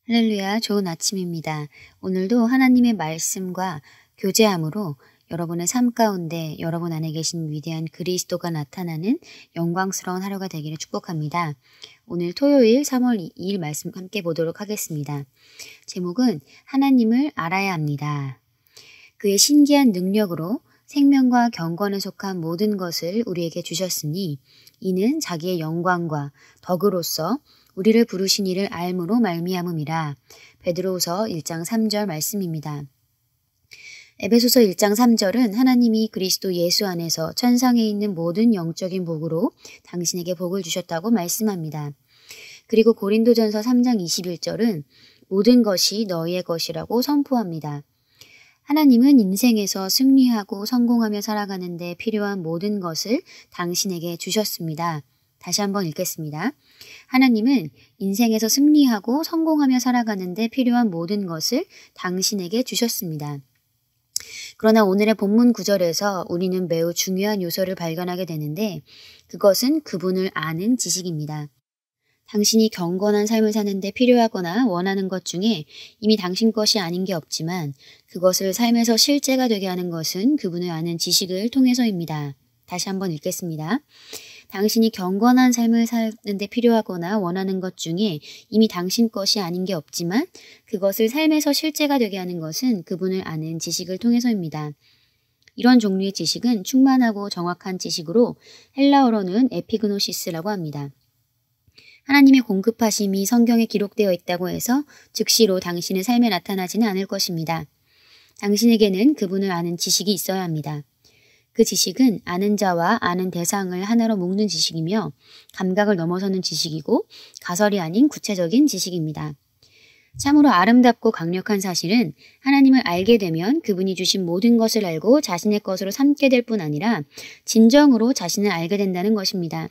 할렐루야, 좋은 아침입니다. 오늘도 하나님의 말씀과 교제함으로 여러분의 삶 가운데 여러분 안에 계신 위대한 그리스도가 나타나는 영광스러운 하루가 되기를 축복합니다. 오늘 토요일 3월 2일 말씀 함께 보도록 하겠습니다. 제목은 하나님을 알아야 합니다. 그의 신기한 능력으로 생명과 경건에 속한 모든 것을 우리에게 주셨으니 이는 자기의 영광과 덕으로서 우리를 부르신 이를 알므로 말미암음이라. 베드로후서 1장 3절 말씀입니다. 에베소서 1장 3절은 하나님이 그리스도 예수 안에서 천상에 있는 모든 영적인 복으로 당신에게 복을 주셨다고 말씀합니다. 그리고 고린도전서 3장 21절은 모든 것이 너희의 것이라고 선포합니다. 하나님은 인생에서 승리하고 성공하며 살아가는 데 필요한 모든 것을 당신에게 주셨습니다. 다시 한번 읽겠습니다. 하나님은 인생에서 승리하고 성공하며 살아가는 데 필요한 모든 것을 당신에게 주셨습니다. 그러나 오늘의 본문 구절에서 우리는 매우 중요한 요소를 발견하게 되는데 그것은 그분을 아는 지식입니다. 당신이 경건한 삶을 사는데 필요하거나 원하는 것 중에 이미 당신 것이 아닌 게 없지만 그것을 삶에서 실제가 되게 하는 것은 그분을 아는 지식을 통해서입니다. 다시 한번 읽겠습니다. 당신이 경건한 삶을 사는데 필요하거나 원하는 것 중에 이미 당신 것이 아닌 게 없지만 그것을 삶에서 실제가 되게 하는 것은 그분을 아는 지식을 통해서입니다. 이런 종류의 지식은 충만하고 정확한 지식으로 헬라어로는 에피그노시스라고 합니다. 하나님의 공급하심이 성경에 기록되어 있다고 해서 즉시로 당신의 삶에 나타나지는 않을 것입니다. 당신에게는 그분을 아는 지식이 있어야 합니다. 그 지식은 아는 자와 아는 대상을 하나로 묶는 지식이며 감각을 넘어서는 지식이고 가설이 아닌 구체적인 지식입니다. 참으로 아름답고 강력한 사실은 하나님을 알게 되면 그분이 주신 모든 것을 알고 자신의 것으로 삼게 될 뿐 아니라 진정으로 자신을 알게 된다는 것입니다.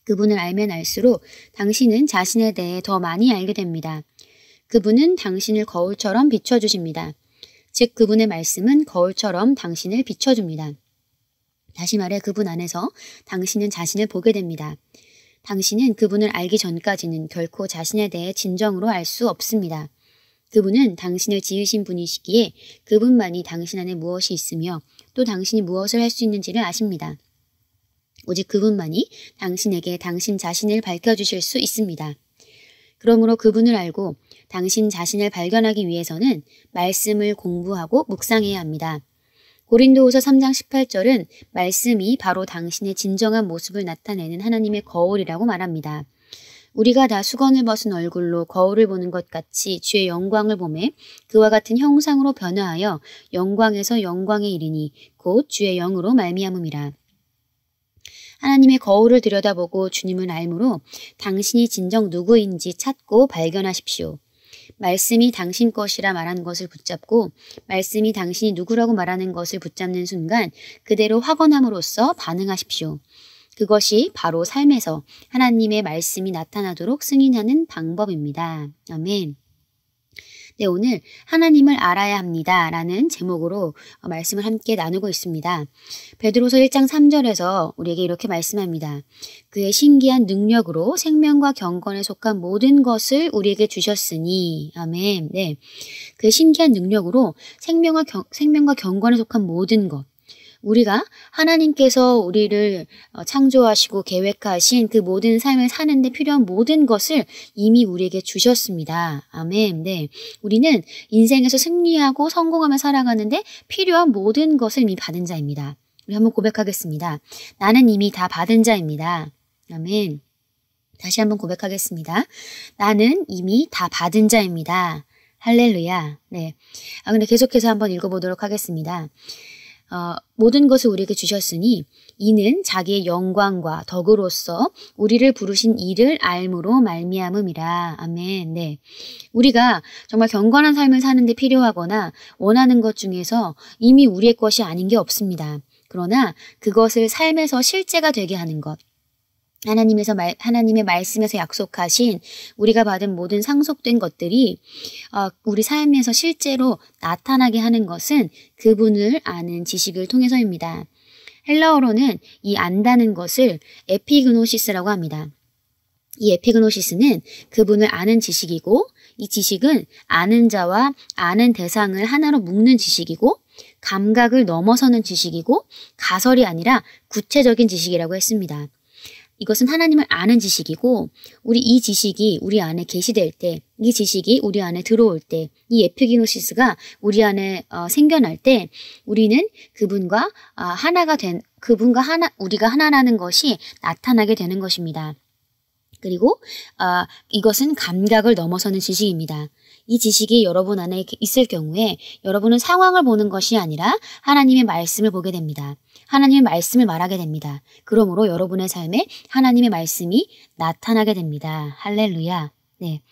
그분을 알면 알수록 당신은 자신에 대해 더 많이 알게 됩니다. 그분은 당신을 거울처럼 비춰주십니다. 즉 그분의 말씀은 거울처럼 당신을 비춰줍니다. 다시 말해 그분 안에서 당신은 자신을 보게 됩니다. 당신은 그분을 알기 전까지는 결코 자신에 대해 진정으로 알 수 없습니다. 그분은 당신을 지으신 분이시기에 그분만이 당신 안에 무엇이 있으며 또 당신이 무엇을 할 수 있는지를 아십니다. 오직 그분만이 당신에게 당신 자신을 밝혀주실 수 있습니다. 그러므로 그분을 알고 당신 자신을 발견하기 위해서는 말씀을 공부하고 묵상해야 합니다. 고린도후서 3장 18절은 말씀이 바로 당신의 진정한 모습을 나타내는 하나님의 거울이라고 말합니다. 우리가 다 수건을 벗은 얼굴로 거울을 보는 것 같이 주의 영광을 보매 그와 같은 형상으로 변화하여 영광에서 영광에 이르니 곧 주의 영으로 말미암음이라. 하나님의 거울을 들여다보고 주님을 알므로 당신이 진정 누구인지 찾고 발견하십시오. 말씀이 당신 것이라 말하는 것을 붙잡고 말씀이 당신이 누구라고 말하는 것을 붙잡는 순간 그대로 확언함으로써 반응하십시오. 그것이 바로 삶에서 하나님의 말씀이 나타나도록 승인하는 방법입니다. 아멘. 네, 오늘 하나님을 알아야 합니다 라는 제목으로 말씀을 함께 나누고 있습니다. 베드로서 1장 3절에서 우리에게 이렇게 말씀합니다. 그의 신기한 능력으로 생명과 경건에 속한 모든 것을 우리에게 주셨으니 아멘. 네, 그의 신기한 능력으로 생명과 경건에 속한 모든 것 우리가 하나님께서 우리를 창조하시고 계획하신 그 모든 삶을 사는 데 필요한 모든 것을 이미 우리에게 주셨습니다. 아멘. 네, 우리는 인생에서 승리하고 성공하며 살아가는데 필요한 모든 것을 이미 받은 자입니다. 우리 한번 고백하겠습니다. 나는 이미 다 받은 자입니다. 아멘. 다시 한번 고백하겠습니다. 나는 이미 다 받은 자입니다. 할렐루야. 네. 근데 계속해서 한번 읽어보도록 하겠습니다. 모든 것을 우리에게 주셨으니 이는 자기의 영광과 덕으로서 우리를 부르신 이를 알므로 말미암음이라. 아멘. 네, 우리가 정말 경건한 삶을 사는데 필요하거나 원하는 것 중에서 이미 우리의 것이 아닌 게 없습니다. 그러나 그것을 삶에서 실제가 되게 하는 것 하나님의 말씀에서 약속하신 우리가 받은 모든 상속된 것들이 우리 삶에서 실제로 나타나게 하는 것은 그분을 아는 지식을 통해서입니다. 헬라어로는 이 안다는 것을 에피그노시스라고 합니다. 이 에피그노시스는 그분을 아는 지식이고 이 지식은 아는 자와 아는 대상을 하나로 묶는 지식이고 감각을 넘어서는 지식이고 가설이 아니라 구체적인 지식이라고 했습니다. 이것은 하나님을 아는 지식이고 이 지식이 우리 안에 계시될 때, 이 지식이 우리 안에 들어올 때, 이 에피그노시스가 우리 안에 생겨날 때 우리는 그분과 우리가 하나라는 것이 나타나게 되는 것입니다. 그리고 이것은 감각을 넘어서는 지식입니다. 이 지식이 여러분 안에 있을 경우에 여러분은 상황을 보는 것이 아니라 하나님의 말씀을 보게 됩니다. 하나님의 말씀을 말하게 됩니다. 그러므로 여러분의 삶에 하나님의 말씀이 나타나게 됩니다. 할렐루야. 네.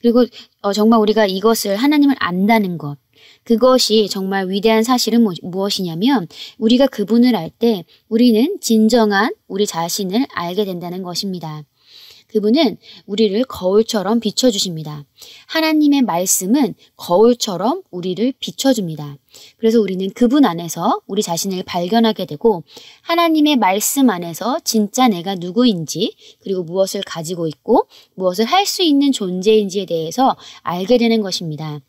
그리고 정말 우리가 이것을 하나님을 안다는 것, 그것이 정말 위대한 사실은 무엇이냐면 우리가 그분을 알 때 우리는 진정한 우리 자신을 알게 된다는 것입니다. 그분은 우리를 거울처럼 비춰주십니다. 하나님의 말씀은 거울처럼 우리를 비춰줍니다. 그래서 우리는 그분 안에서 우리 자신을 발견하게 되고 하나님의 말씀 안에서 진짜 내가 누구인지 그리고 무엇을 가지고 있고 무엇을 할 수 있는 존재인지에 대해서 알게 되는 것입니다.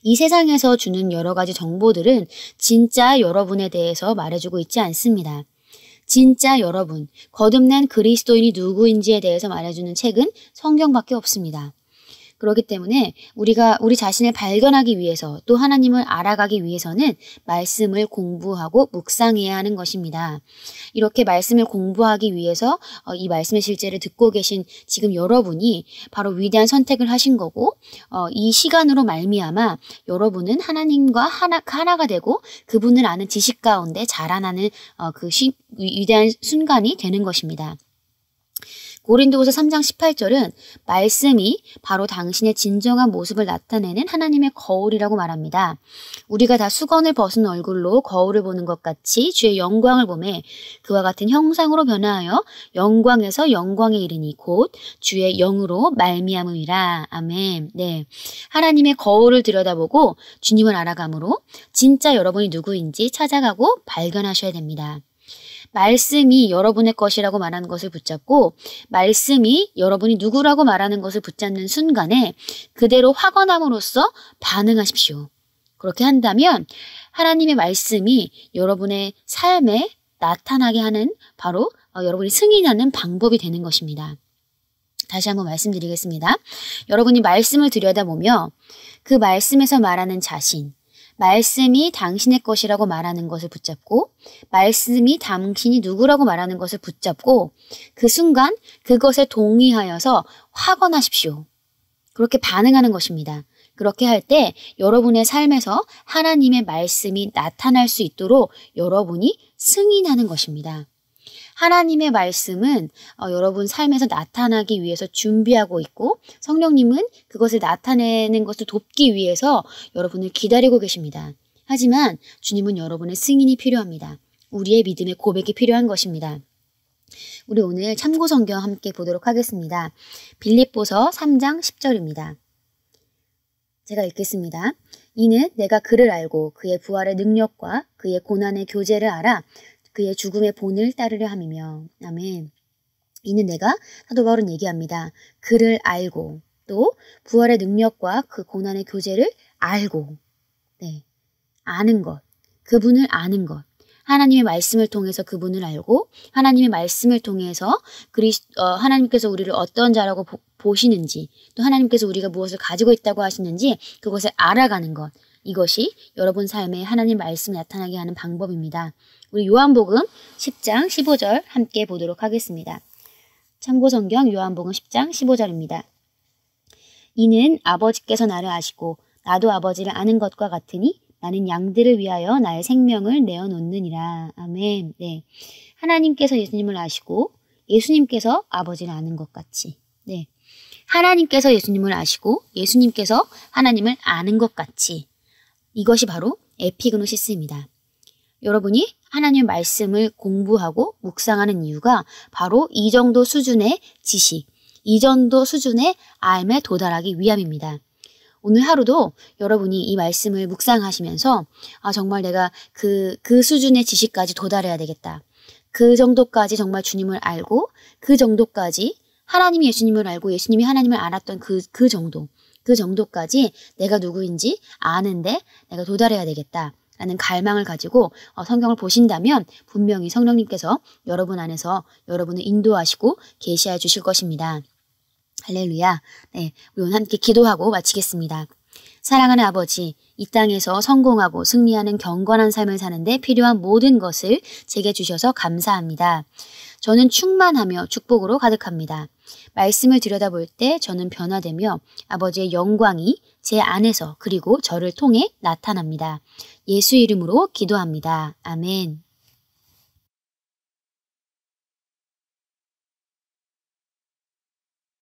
이 세상에서 주는 여러 가지 정보들은 진짜 여러분에 대해서 말해주고 있지 않습니다. 진짜 여러분, 거듭난 그리스도인이 누구인지에 대해서 말해주는 책은 성경밖에 없습니다. 그렇기 때문에 우리가 우리 자신을 발견하기 위해서 또 하나님을 알아가기 위해서는 말씀을 공부하고 묵상해야 하는 것입니다. 이렇게 말씀을 공부하기 위해서 이 말씀의 실제를 듣고 계신 지금 여러분이 바로 위대한 선택을 하신 거고 이 시간으로 말미암아 여러분은 하나님과 하나가 되고 그분을 아는 지식 가운데 자라나는 위대한 순간이 되는 것입니다. 고린도후서 3장 18절은 말씀이 바로 당신의 진정한 모습을 나타내는 하나님의 거울이라고 말합니다. 우리가 다 수건을 벗은 얼굴로 거울을 보는 것 같이 주의 영광을 보매 그와 같은 형상으로 변화하여 영광에서 영광에 이르니 곧 주의 영으로 말미암음이라. 아멘. 네, 하나님의 거울을 들여다보고 주님을 알아감으로 진짜 여러분이 누구인지 찾아가고 발견하셔야 됩니다. 말씀이 여러분의 것이라고 말하는 것을 붙잡고 말씀이 여러분이 누구라고 말하는 것을 붙잡는 순간에 그대로 확언함으로써 반응하십시오. 그렇게 한다면 하나님의 말씀이 여러분의 삶에 나타나게 하는 바로 여러분이 승인하는 방법이 되는 것입니다. 다시 한번 말씀드리겠습니다. 여러분이 말씀을 들여다보며 그 말씀에서 말하는 자신, 말씀이 당신의 것이라고 말하는 것을 붙잡고 말씀이 당신이 누구라고 말하는 것을 붙잡고 그 순간 그것에 동의하여서 확언하십시오. 그렇게 반응하는 것입니다. 그렇게 할 때 여러분의 삶에서 하나님의 말씀이 나타날 수 있도록 여러분이 승인하는 것입니다. 하나님의 말씀은 여러분 삶에서 나타나기 위해서 준비하고 있고 성령님은 그것을 나타내는 것을 돕기 위해서 여러분을 기다리고 계십니다. 하지만 주님은 여러분의 승인이 필요합니다. 우리의 믿음의 고백이 필요한 것입니다. 우리 오늘 참고 성경 함께 보도록 하겠습니다. 빌립보서 3장 10절입니다. 제가 읽겠습니다. 이는 내가 그를 알고 그의 부활의 능력과 그의 고난의 교제를 알아 그의 죽음의 본을 따르려 함이며. 아멘. 이는 내가 사도 바울은 얘기합니다. 그를 알고 또 부활의 능력과 그 고난의 교제를 알고 아는 것, 그분을 아는 것. 하나님의 말씀을 통해서 그분을 알고 하나님의 말씀을 통해서 하나님께서 우리를 어떤 자라고 보시는지 또 하나님께서 우리가 무엇을 가지고 있다고 하시는지 그것을 알아가는 것. 이것이 여러분 삶에 하나님 말씀이 나타나게 하는 방법입니다. 우리 요한복음 10장 15절 함께 보도록 하겠습니다. 참고성경 요한복음 10장 15절입니다. 이는 아버지께서 나를 아시고 나도 아버지를 아는 것과 같으니 나는 양들을 위하여 나의 생명을 내어놓느니라. 아멘. 네, 하나님께서 예수님을 아시고 예수님께서 아버지를 아는 것 같이 하나님께서 예수님을 아시고 예수님께서 하나님을 아는 것 같이 이것이 바로 에피그노시스입니다. 여러분이 하나님의 말씀을 공부하고 묵상하는 이유가 바로 이 정도 수준의 지식, 이 정도 수준의 알에 도달하기 위함입니다. 오늘 하루도 여러분이 이 말씀을 묵상하시면서 정말 내가 그 수준의 지식까지 도달해야 되겠다. 그 정도까지 정말 주님을 알고 그 정도까지 하나님이 예수님을 알고 예수님이 하나님을 알았던 그 정도, 그 정도까지 내가 누구인지 아는데 내가 도달해야 되겠다 라는 갈망을 가지고 성경을 보신다면 분명히 성령님께서 여러분 안에서 여러분을 인도하시고 계시해 주실 것입니다. 할렐루야. 네, 우리 오늘 함께 기도하고 마치겠습니다. 사랑하는 아버지, 이 땅에서 성공하고 승리하는 경건한 삶을 사는데 필요한 모든 것을 제게 주셔서 감사합니다. 저는 충만하며 축복으로 가득합니다. 말씀을 들여다볼 때 저는 변화되며 아버지의 영광이 제 안에서 그리고 저를 통해 나타납니다. 예수 이름으로 기도합니다. 아멘.